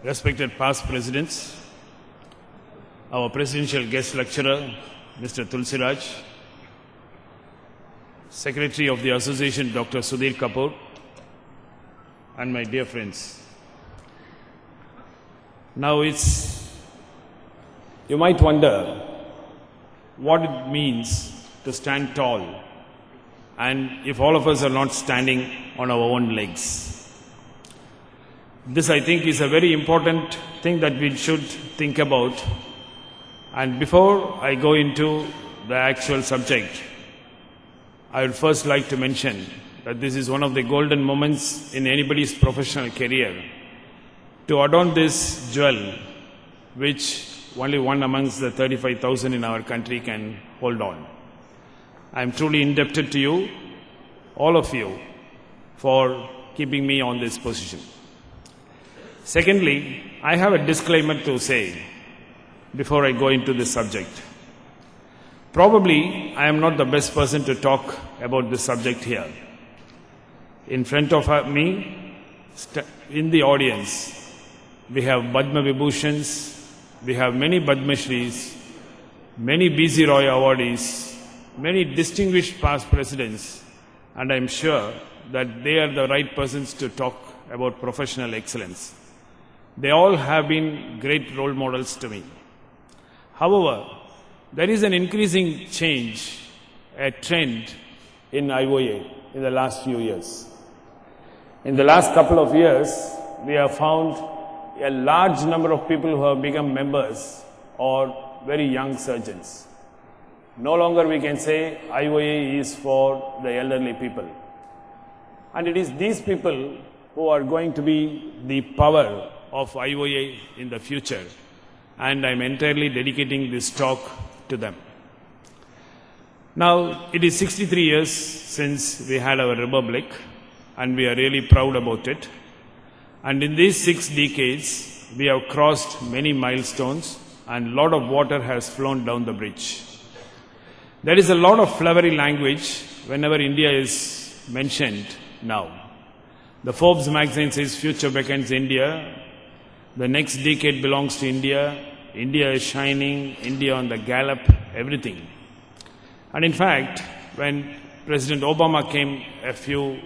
respected past presidents, our presidential guest lecturer, Mr. Tulsiraj, Secretary of the Association, Dr. Sudhir Kapoor, and my dear friends. Now you might wonder what it means to stand tall, and if all of us are not standing on our own legs. This, I think, is a very important thing that we should think about. And before I go into the actual subject, I would first like to mention that this is one of the golden moments in anybody's professional career to adorn this jewel, which only one amongst the 35,000 in our country can hold on. I am truly indebted to you, all of you, for keeping me on this position. Secondly, I have a disclaimer to say before I go into this subject. Probably, I am not the best person to talk about this subject here. In front of me, in the audience, we have Padma Vibhushans, we have many Padma Shris, many B.C. Roy awardees, many distinguished past presidents, and I am sure that they are the right persons to talk about professional excellence. They all have been great role models to me. However, there is an increasing change, a trend in IOA in the last few years. In the last couple of years, we have found a large number of people who have become members or very young surgeons. No longer we can say IOA is for the elderly people. And it is these people who are going to be the power of IOA in the future. And I'm entirely dedicating this talk to them. Now, it is 63 years since we had our republic, and we are really proud about it. And in these 6 decades, we have crossed many milestones, and a lot of water has flown down the bridge. There is a lot of flowery language whenever India is mentioned now. The Forbes magazine says future beckons India. The next decade belongs to India. India is shining. India on the gallop. Everything. And in fact, when President Obama came a few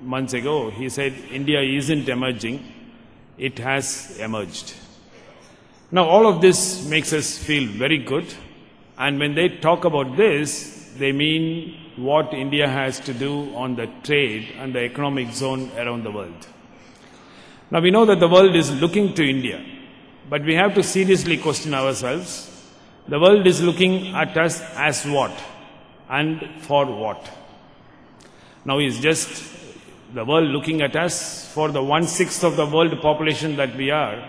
months ago, he said India isn't emerging. It has emerged. Now all of this makes us feel very good. And when they talk about this, they mean what India has to do on the trade and the economic zone around the world. Now we know that the world is looking to India, but we have to seriously question ourselves. The world is looking at us as what and for what? Now is just the world looking at us for the 1/6 of the world population that we are,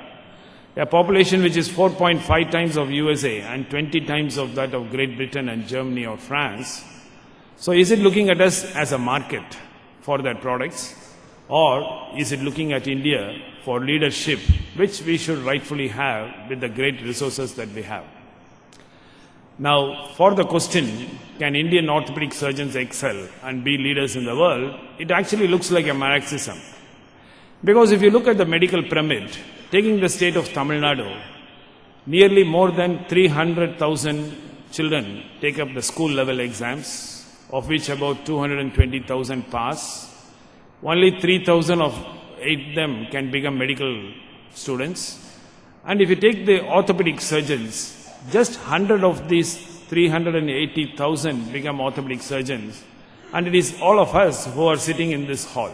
a population which is 4.5 times of USA and 20 times of that of Great Britain and Germany or France. So is it looking at us as a market for their products? Or is it looking at India for leadership, which we should rightfully have with the great resources that we have? Now, for the question, can Indian orthopedic surgeons excel and be leaders in the world? It actually looks like a paroxysm. Because if you look at the medical pyramid, taking the state of Tamil Nadu, nearly more than 300,000 children take up the school level exams, of which about 220,000 pass. Only 3,000 of them can become medical students. And if you take the orthopedic surgeons, just 100 of these 380,000 become orthopedic surgeons. And it is all of us who are sitting in this hall.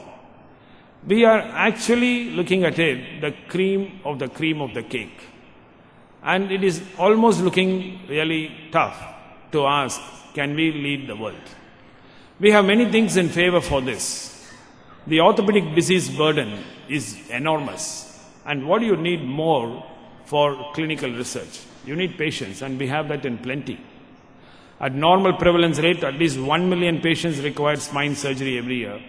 We are actually looking at it, the cream of the cake. And it is almost looking really tough to ask, can we lead the world? We have many things in favor for this. The orthopedic disease burden is enormous. And what do you need more for clinical research? You need patients, and we have that in plenty. At normal prevalence rate, at least 1 million patients require spine surgery every year,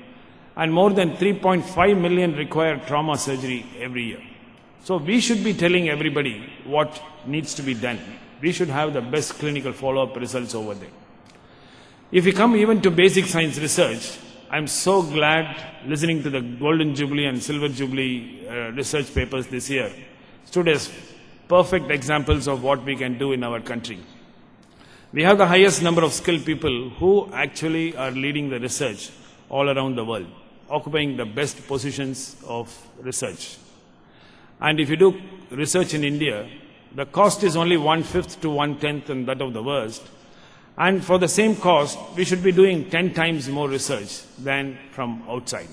and more than 3.5 million require trauma surgery every year. So we should be telling everybody what needs to be done. We should have the best clinical follow-up results over there. If we come even to basic science research, I'm so glad listening to the Golden Jubilee and Silver Jubilee research papers this year. stood as perfect examples of what we can do in our country. We have the highest number of skilled people who actually are leading the research all around the world, occupying the best positions of research. And if you do research in India, the cost is only 1/5 to 1/10 in that of the worst. And for the same cost, we should be doing 10 times more research than from outside.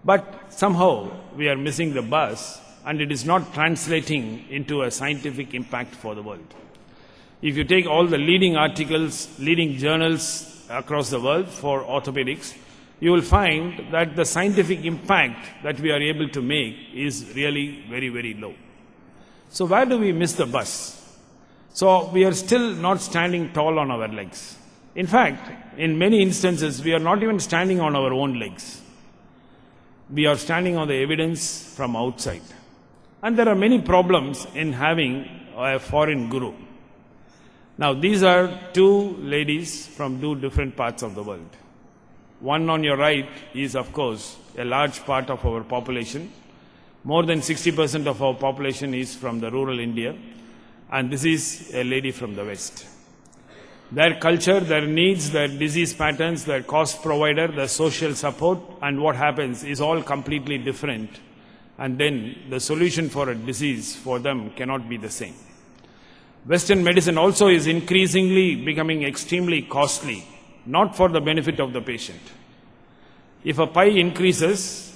But somehow we are missing the bus, and it is not translating into a scientific impact for the world. If you take all the leading articles, leading journals across the world for orthopedics, you will find that the scientific impact that we are able to make is really very, very low. So where do we miss the bus? So we are still not standing tall on our legs. In fact, in many instances, we are not even standing on our own legs. We are standing on the evidence from outside. And there are many problems in having a foreign guru. Now, these are two ladies from two different parts of the world. One on your right is, of course, a large part of our population. More than 60% of our population is from the rural India. And this is a lady from the West. Their culture, their needs, their disease patterns, their cost provider, their social support, and what happens is all completely different. And then the solution for a disease for them cannot be the same. Western medicine also is increasingly becoming extremely costly, not for the benefit of the patient. If a pie increases,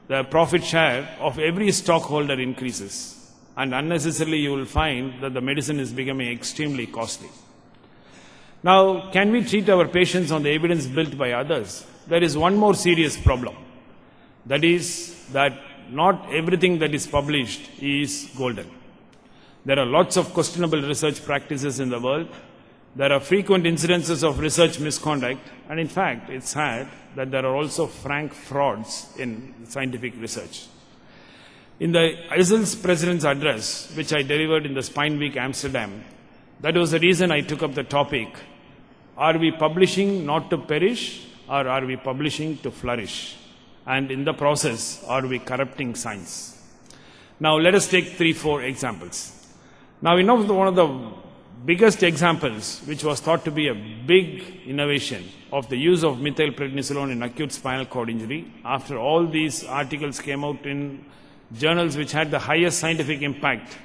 the profit share of every stockholder increases. And unnecessarily you will find that the medicine is becoming extremely costly. Now, can we treat our patients on the evidence built by others? There is one more serious problem. That is that not everything that is published is golden. There are lots of questionable research practices in the world. There are frequent incidences of research misconduct. And in fact, it's sad that there are also frank frauds in scientific research. In the ISIL's President's Address, which I delivered in the Spine Week Amsterdam, that was the reason I took up the topic, are we publishing not to perish, or are we publishing to flourish? And in the process, are we corrupting science? Now, let us take 3-4 examples. Now, one of the biggest examples, which was thought to be a big innovation of the use of methylprednisolone in acute spinal cord injury, after all these articles came out in journals which had the highest scientific impact.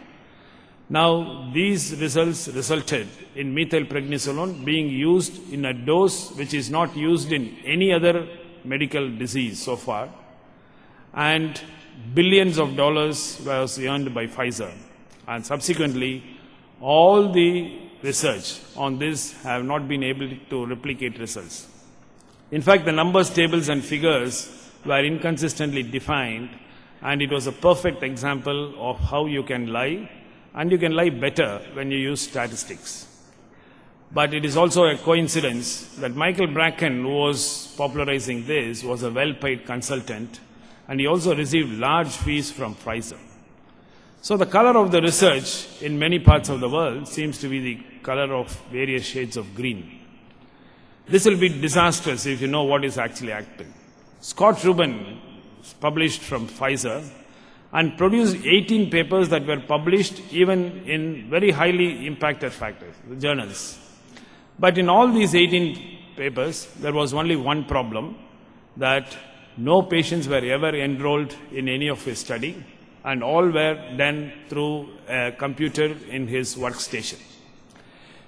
Now, these results resulted in methylprednisolone being used in a dose which is not used in any other medical disease so far, and billions of dollars was earned by Pfizer. And subsequently, all the research on this have not been able to replicate results. In fact, the numbers, tables, and figures were inconsistently defined, and it was a perfect example of how you can lie, and you can lie better when you use statistics. But it is also a coincidence that Michael Bracken, who was popularizing this, was a well-paid consultant, and he also received large fees from Pfizer. So the color of the research in many parts of the world seems to be the color of various shades of green. This will be disastrous if you know what is actually happening. Scott Rubin published from Pfizer and produced 18 papers that were published even in very highly impacted journals. But in all these 18 papers, there was only one problem, that no patients were ever enrolled in any of his study, and all were done through a computer in his workstation.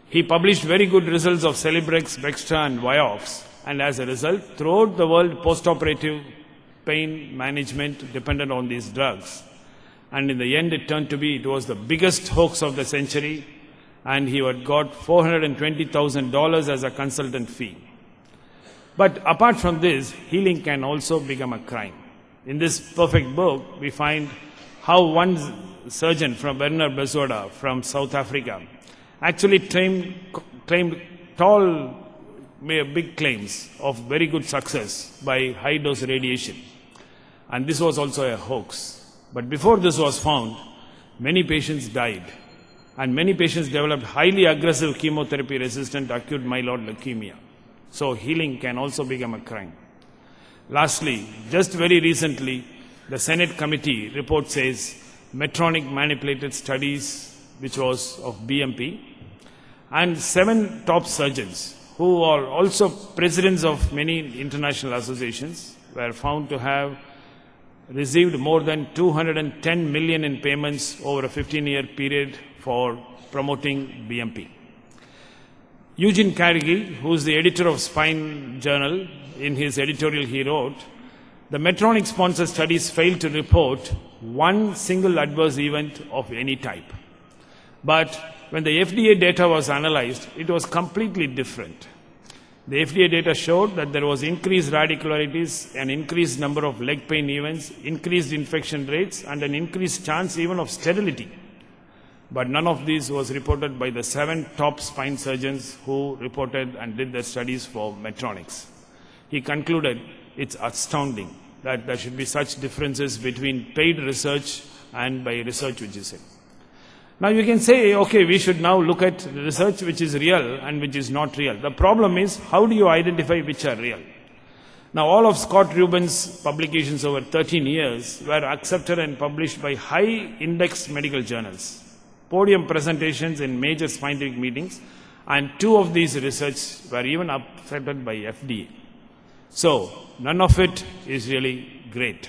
He published very good results of Celebrex, Bextra, and Vioxx, and as a result, throughout the world, postoperative pain management depended on these drugs. And in the end, it was the biggest hoax of the century, and he had got $420,000 as a consultant fee. But apart from this, healing can also become a crime. In this perfect book, we find how one surgeon from Werner Bezoda from South Africa actually claimed big claims of very good success by high-dose radiation. And this was also a hoax. But before this was found, many patients died. And many patients developed highly aggressive chemotherapy-resistant acute myeloid leukemia. So healing can also become a crime. Lastly, just very recently, the Senate committee report says Medtronic manipulated studies, which was of BMP, and 7 top surgeons who are also presidents of many international associations were found to have received more than 210 million in payments over a 15-year period for promoting BMP. Eugene Carnegie, who is the editor of Spine Journal, in his editorial he wrote, the Medtronic-sponsored studies failed to report one single adverse event of any type. But when the FDA data was analyzed, it was completely different. The FDA data showed that there was increased radicularities, an increased number of leg pain events, increased infection rates, and an increased chance even of sterility. But none of these was reported by the 7 top spine surgeons who reported and did their studies for Medtronics. He concluded, it's astounding that there should be such differences between paid research and by research which is it. Now you can say, okay, we should now look at research which is real and which is not real. The problem is, how do you identify which are real? Now all of Scott Rubin's publications over 13 years were accepted and published by high-indexed medical journals, podium presentations in major scientific meetings, and 2 of these research were even accepted by FDA. So none of it is really great.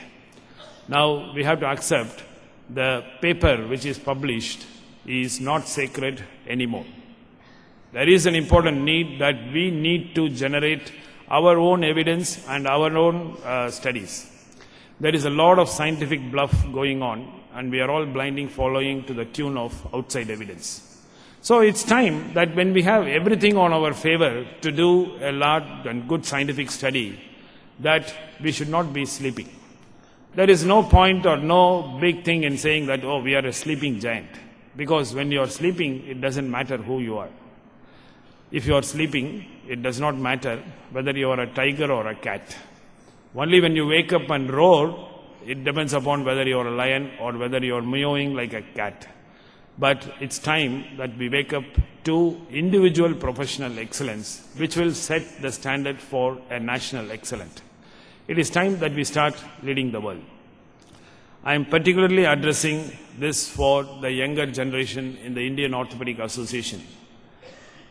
Now we have to accept the paper which is published is not sacred anymore. There is an important need that we need to generate our own evidence and our own studies. There is a lot of scientific bluff going on, and we are all blindly following to the tune of outside evidence. So it's time that when we have everything on our favor to do a large and good scientific study, that we should not be sleeping. There is no point or no big thing in saying that, oh, we are a sleeping giant. Because when you are sleeping, it doesn't matter who you are. If you are sleeping, it does not matter whether you are a tiger or a cat. Only when you wake up and roar, it depends upon whether you are a lion or whether you are meowing like a cat. But it's time that we wake up to individual professional excellence, which will set the standard for a national excellence. It is time that we start leading the world. I am particularly addressing this for the younger generation in the Indian Orthopedic Association.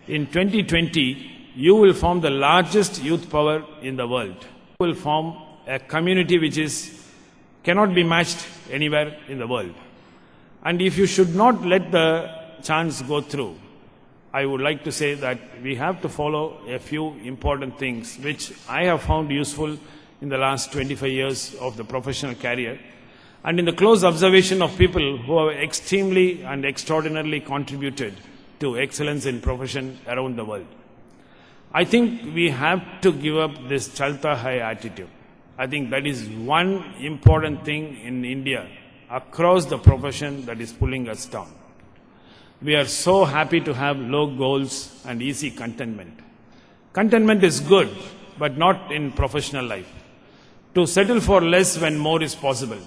In 2020, you will form the largest youth power in the world. You will form a community which cannot be matched anywhere in the world. And if you should not let the chance go through, I would like to say that we have to follow a few important things which I have found useful in the last 25 years of the professional career, and in the close observation of people who have extremely and extraordinarily contributed to excellence in profession around the world. I think we have to give up this Chalta Hai attitude. I think that is one important thing in India across the profession that is pulling us down. We are so happy to have low goals and easy contentment. Contentment is good, but not in professional life. To settle for less when more is possible.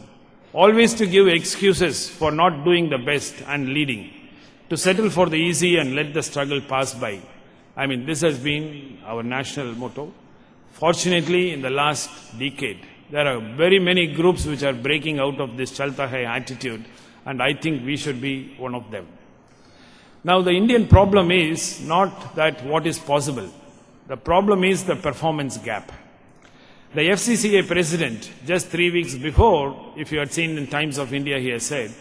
Always to give excuses for not doing the best and leading. To settle for the easy and let the struggle pass by. I mean, this has been our national motto. Fortunately, in the last decade, there are very many groups which are breaking out of this Chalta Hai attitude, and I think we should be one of them. Now, the Indian problem is not that what is possible. The problem is the performance gap. The FCCA president, just 3 weeks before, if you had seen in Times of India, he has said,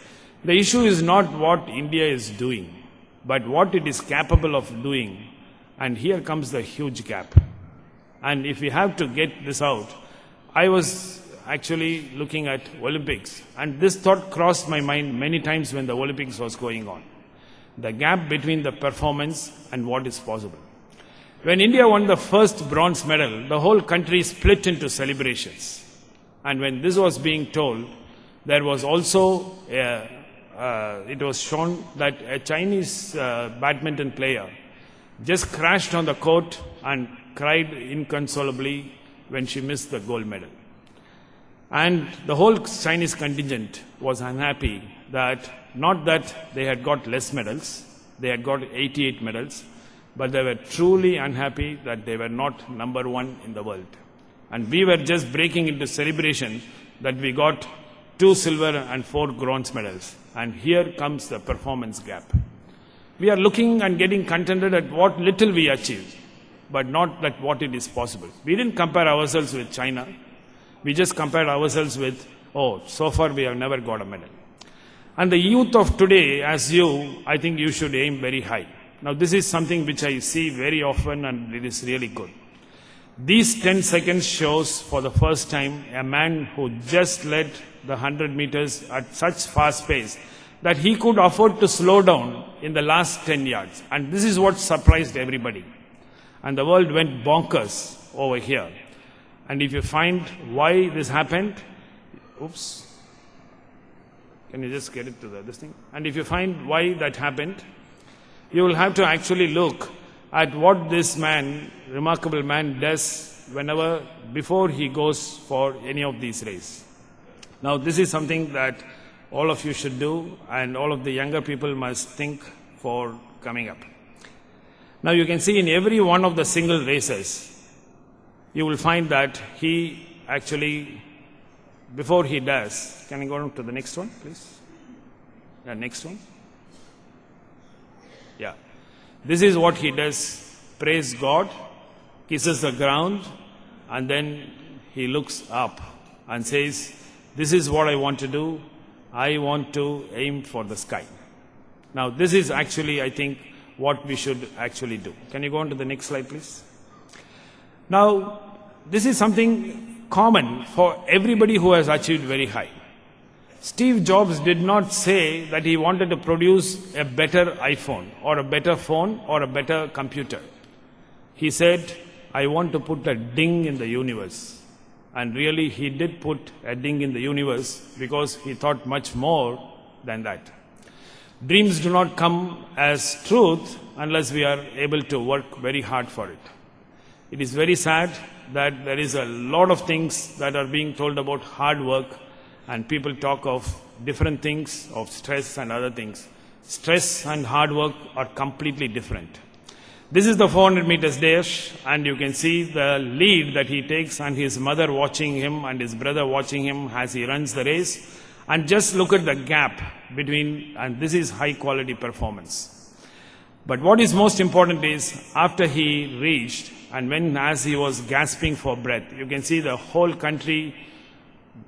the issue is not what India is doing, but what it is capable of doing. And here comes the huge gap. And if we have to get this out, I was actually looking at Olympics, and this thought crossed my mind many times when the Olympics was going on. The gap between the performance and what is possible. When India won the first bronze medal, the whole country split into celebrations. And when this was being told, there was also, it was shown that a Chinese badminton player just crashed on the court and cried inconsolably when she missed the gold medal. And the whole Chinese contingent was unhappy that, not that they had got less medals, they had got 88 medals, but they were truly unhappy that they were not #1 in the world. And we were just breaking into celebration that we got 2 silver and 4 bronze medals. And here comes the performance gap. We are looking and getting contented at what little we achieved, but not at what it is possible. We didn't compare ourselves with China. We just compared ourselves with, oh, so far we have never got a medal. And the youth of today, as you, I think you should aim very high. Now this is something which I see very often and it is really good. These 10 seconds shows for the first time a man who just led the 100 meters at such fast pace that he could afford to slow down in the last 10 yards. And this is what surprised everybody. And the world went bonkers over here. And if you find why this happened, oops, can you just get it to this thing? And if you find why that happened, you will have to actually look at what this man, remarkable man, does whenever, before he goes for any of these races. Now this is something that all of you should do and all of the younger people must think for coming up. Now you can see in every one of the single races, you will find that he actually, before he does, can you go on to the next one, please? Yeah, next one. Yeah. This is what he does. Praise God, kisses the ground, and then he looks up and says, this is what I want to do. I want to aim for the sky. Now this is actually, I think, what we should actually do. Can you go on to the next slide, please? Now, this is something common for everybody who has achieved very high. Steve Jobs did not say that he wanted to produce a better iPhone or a better phone or a better computer. He said, I want to put a ding in the universe. And really, he did put a ding in the universe because he thought much more than that. Dreams do not come as truth unless we are able to work very hard for it. It is very sad that there is a lot of things that are being told about hard work, and people talk of different things, of stress and other things. Stress and hard work are completely different. This is the 400 meters dash, and you can see the lead that he takes and his mother watching him and his brother watching him as he runs the race. And just look at the gap between, and this is high quality performance. But what is most important is after he reached and as he was gasping for breath, you can see the whole country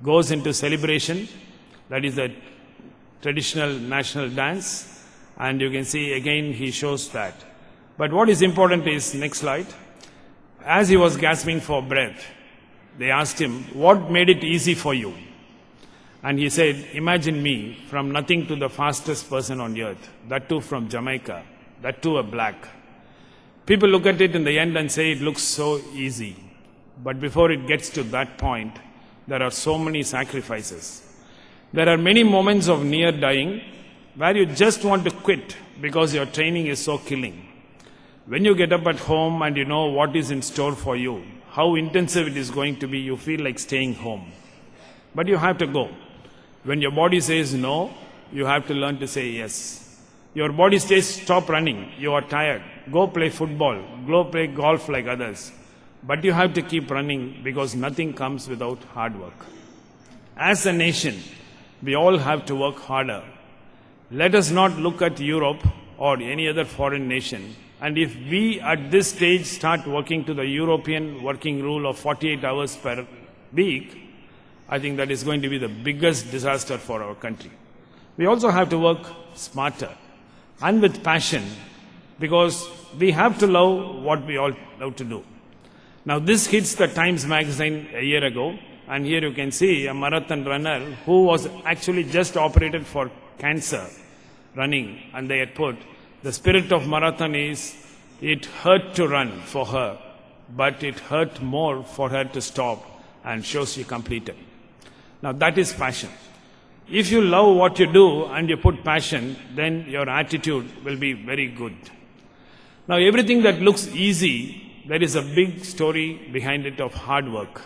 goes into celebration. That is the traditional national dance. And you can see again he shows that. But what is important is, next slide, as he was gasping for breath, they asked him, what made it easy for you? And he said, imagine me from nothing to the fastest person on earth, that too from Jamaica, that too a black. People look at it in the end and say it looks so easy. But before it gets to that point, there are so many sacrifices. There are many moments of near dying where you just want to quit because your training is so killing. When you get up at home and you know what is in store for you, how intensive it is going to be, you feel like staying home. But you have to go. When your body says no, you have to learn to say yes. Your body says stop running, you are tired, go play football, go play golf like others. But you have to keep running because nothing comes without hard work. As a nation, we all have to work harder. Let us not look at Europe or any other foreign nation. And if we at this stage start working to the European working rule of 48 hours per week, I think that is going to be the biggest disaster for our country. We also have to work smarter and with passion because we have to love what we all love to do. Now this hits the Times magazine a year ago, and here you can see a marathon runner who was actually just operated for cancer running, and they had put, the spirit of marathon is, it hurt to run for her, but it hurt more for her to stop and show she completed. Now that is passion. If you love what you do and you put passion, then your attitude will be very good. Now everything that looks easy, there is a big story behind it of hard work.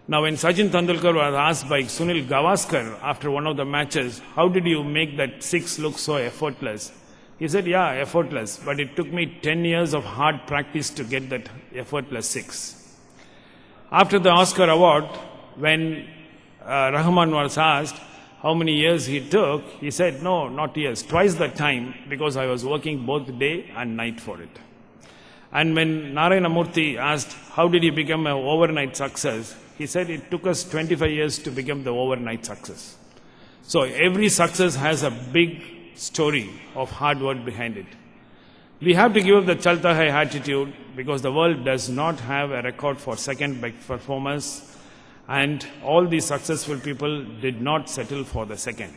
Now when Sachin Tendulkar was asked by Sunil Gavaskar after one of the matches, how did you make that six look so effortless? He said, yeah, effortless, but it took me 10 years of hard practice to get that effortless six. After the Oscar award, when Rahman was asked how many years he took, he said, no, not years, twice the time, because I was working both day and night for it. And when Narayana Murthy asked, how did he become an overnight success? He said, it took us 25 years to become the overnight success. So every success has a big story of hard work behind it. We have to give up the Chalta Hai attitude because the world does not have a record for second-best performance, and all these successful people did not settle for the second.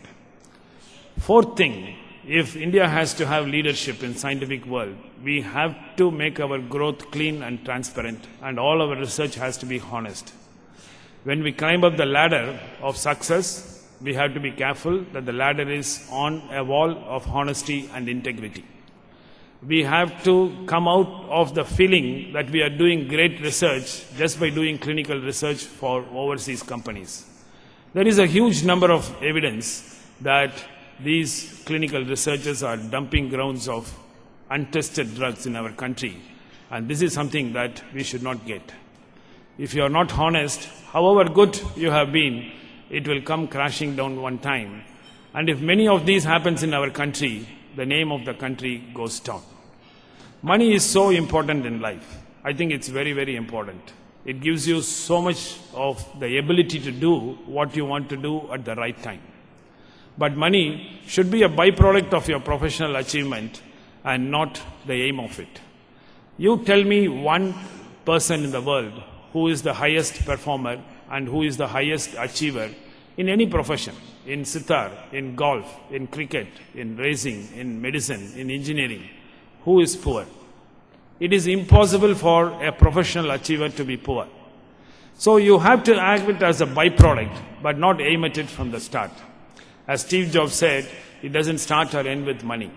Fourth thing, if India has to have leadership in scientific world, we have to make our growth clean and transparent, and all our research has to be honest. When we climb up the ladder of success, we have to be careful that the ladder is on a wall of honesty and integrity. We have to come out of the feeling that we are doing great research just by doing clinical research for overseas companies. There is a huge number of evidence that these clinical researchers are dumping grounds of untested drugs in our country, and this is something that we should not get. If you are not honest, however good you have been, it will come crashing down one time. And if many of these happens in our country, the name of the country goes down. Money is so important in life. I think it's very, very important. It gives you so much of the ability to do what you want to do at the right time. But money should be a byproduct of your professional achievement and not the aim of it. You tell me one person in the world who is the highest performer and who is the highest achiever in any profession, in sitar, in golf, in cricket, in racing, in medicine, in engineering. Who is poor? It is impossible for a professional achiever to be poor. So you have to act it as a byproduct, but not aim at it from the start. As Steve Jobs said, it doesn't start or end with money.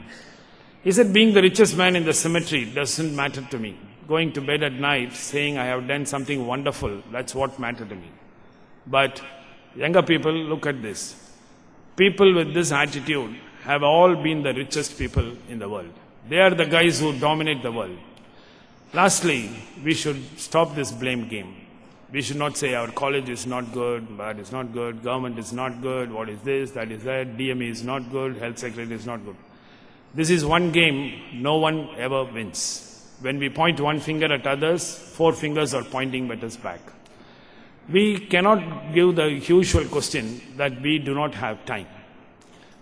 He said, being the richest man in the cemetery doesn't matter to me. Going to bed at night saying I have done something wonderful, that's what matters to me. But younger people, look at this. People with this attitude have all been the richest people in the world. They are the guys who dominate the world. Lastly, we should stop this blame game. We should not say our college is not good, but it's not good, government is not good, what is this, that is that, DME is not good, health secretary is not good. This is one game no one ever wins. When we point one finger at others, 4 fingers are pointing at us back. We cannot give the usual question that we do not have time.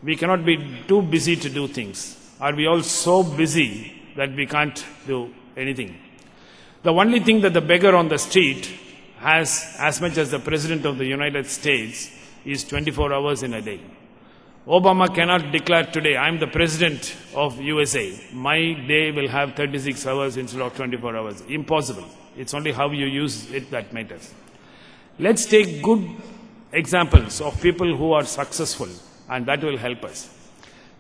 We cannot be too busy to do things. Are we all so busy that we can't do anything? The only thing that the beggar on the street has as much as the President of the United States is 24 hours in a day. Obama cannot declare today, I am the President of USA. My day will have 36 hours instead of 24 hours. Impossible. It's only how you use it that matters. Let's take good examples of people who are successful, and that will help us.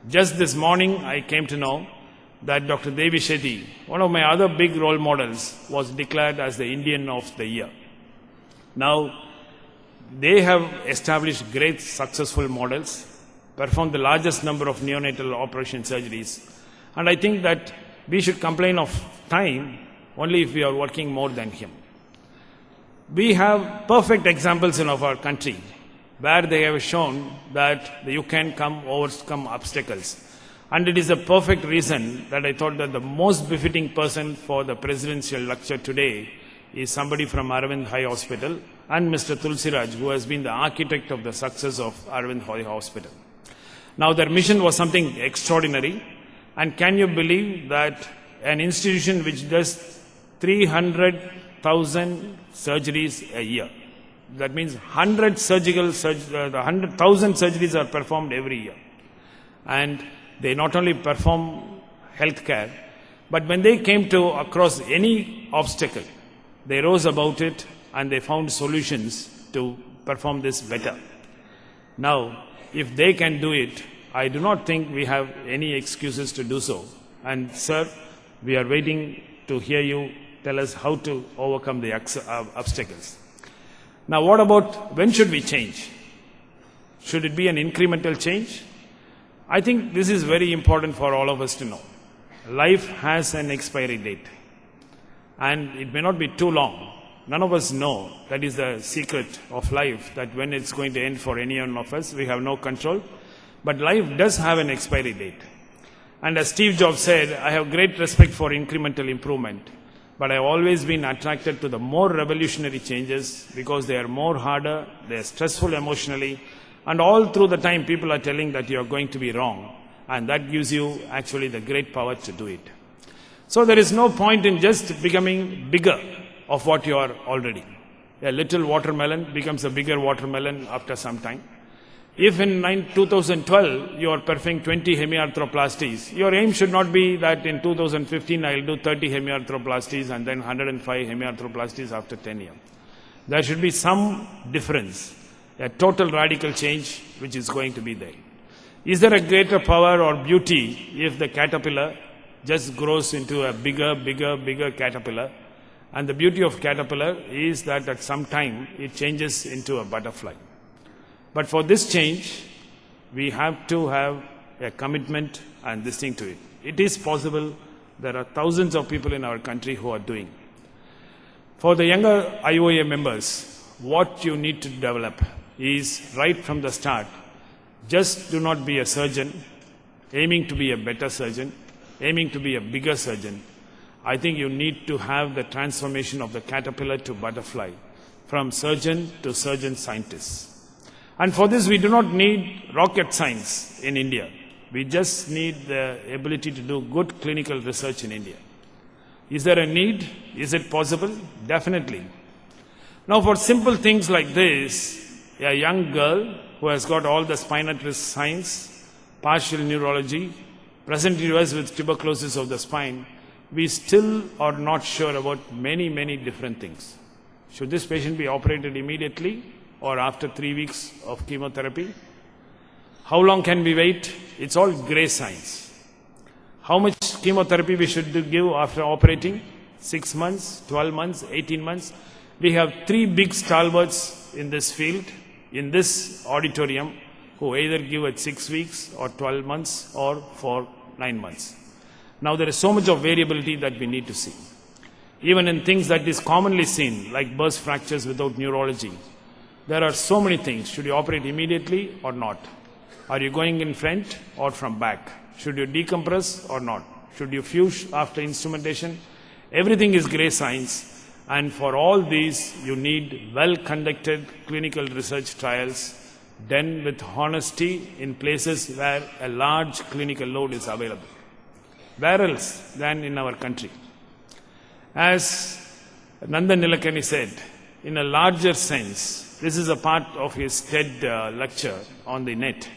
Just this morning, I came to know that Dr. Devi Shetty, one of my other big role models, was declared as the Indian of the Year. Now, they have established great successful models, performed the largest number of neonatal operation surgeries, and I think that we should complain of time only if we are working more than him. We have perfect examples in our country where they have shown that you can overcome obstacles. And it is a perfect reason that I thought that the most befitting person for the presidential lecture today is somebody from Aravind Eye Hospital and Mr. Tulsiraj, who has been the architect of the success of Aravind Eye Hospital. Now, their mission was something extraordinary. And can you believe that an institution which does 300,000 surgeries a year, that means 100,000 surgeries are performed every year. And they not only perform healthcare, but when they came to across any obstacle, they rose about it and they found solutions to perform this better. Now, if they can do it, I do not think we have any excuses to do so. And sir, we are waiting to hear you tell us how to overcome the obstacles. Now, what about when should we change? Should it be an incremental change? I think this is very important for all of us to know. Life has an expiry date, and it may not be too long. None of us know. That is the secret of life, that when it's going to end for any one of us, we have no control. But life does have an expiry date. And as Steve Jobs said, I have great respect for incremental improvement, but I've always been attracted to the more revolutionary changes because they are more harder, they are stressful emotionally, and all through the time people are telling that you are going to be wrong, and that gives you actually the great power to do it. So there is no point in just becoming bigger of what you are already. A little watermelon becomes a bigger watermelon after some time. If in 2012 you are performing 20 hemiarthroplasties, your aim should not be that in 2015 I will do 30 hemiarthroplasties and then 105 hemiarthroplasties after 10 years. There should be some difference, a total radical change which is going to be there. Is there a greater power or beauty if the caterpillar just grows into a bigger caterpillar? And the beauty of caterpillar is that at some time it changes into a butterfly. But for this change, we have to have a commitment and this thing to it. It is possible. There are thousands of people in our country who are doing. For the younger IOA members, what you need to develop is right from the start. Just do not be a surgeon, aiming to be a better surgeon, aiming to be a bigger surgeon. I think you need to have the transformation of the caterpillar to butterfly, from surgeon to surgeon scientist. And for this, we do not need rocket science in India. We just need the ability to do good clinical research in India. Is there a need? Is it possible? Definitely. Now, for simple things like this, a young girl who has got all the spinal science, partial neurology, presented to us with tuberculosis of the spine, we still are not sure about many different things. Should this patient be operated immediately or after 3 weeks of chemotherapy? How long can we wait? It's all grey science. How much chemotherapy we should give after operating? 6 months, 12 months, 18 months. We have 3 big stalwarts in this field, in this auditorium, who either give at 6 weeks or 12 months or for 9 months. Now there is so much of variability that we need to see. Even in things that is commonly seen, like burst fractures without neurology, there are so many things. Should you operate immediately or not? Are you going in front or from back? Should you decompress or not? Should you fuse after instrumentation? Everything is grey science. And for all these, you need well-conducted clinical research trials done with honesty in places where a large clinical load is available. Where else than in our country? As Nandan Nilekani said, in a larger sense, this is a part of his TED lecture on the net.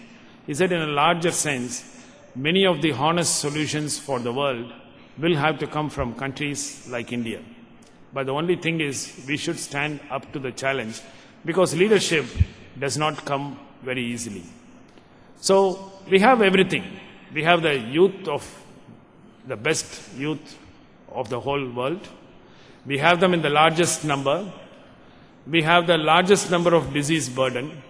He said, in a larger sense, many of the honest solutions for the world will have to come from countries like India. But the only thing is, we should stand up to the challenge, because leadership does not come very easily. So we have everything. We have the youth of the best youth of the whole world. We have them in the largest number. We have the largest number of disease burden.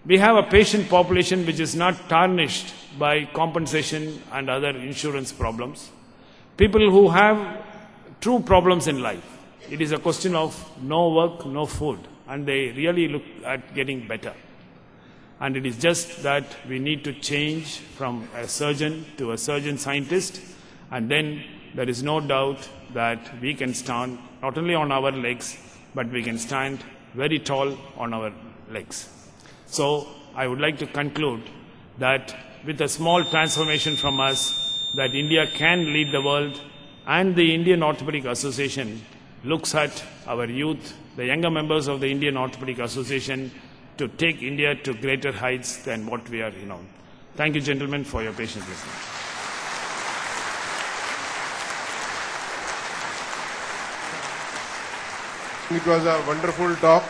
We have a patient population which is not tarnished by compensation and other insurance problems. People who have true problems in life. It is a question of no work, no food, and they really look at getting better. And it is just that we need to change from a surgeon to a surgeon scientist, and then there is no doubt that we can stand not only on our legs, but we can stand very tall on our legs. So I would like to conclude that with a small transformation from us, that India can lead the world, and the Indian Orthopedic Association looks at our youth, the younger members of the Indian Orthopedic Association, to take India to greater heights than what we are renowned. Thank you, gentlemen, for your patient listening. It was a wonderful talk.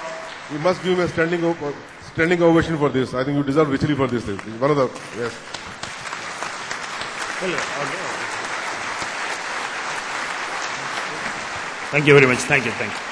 We must give him a standing ovation for this. I think you deserve richly for this. One of the yes. Thank you very much. Thank you.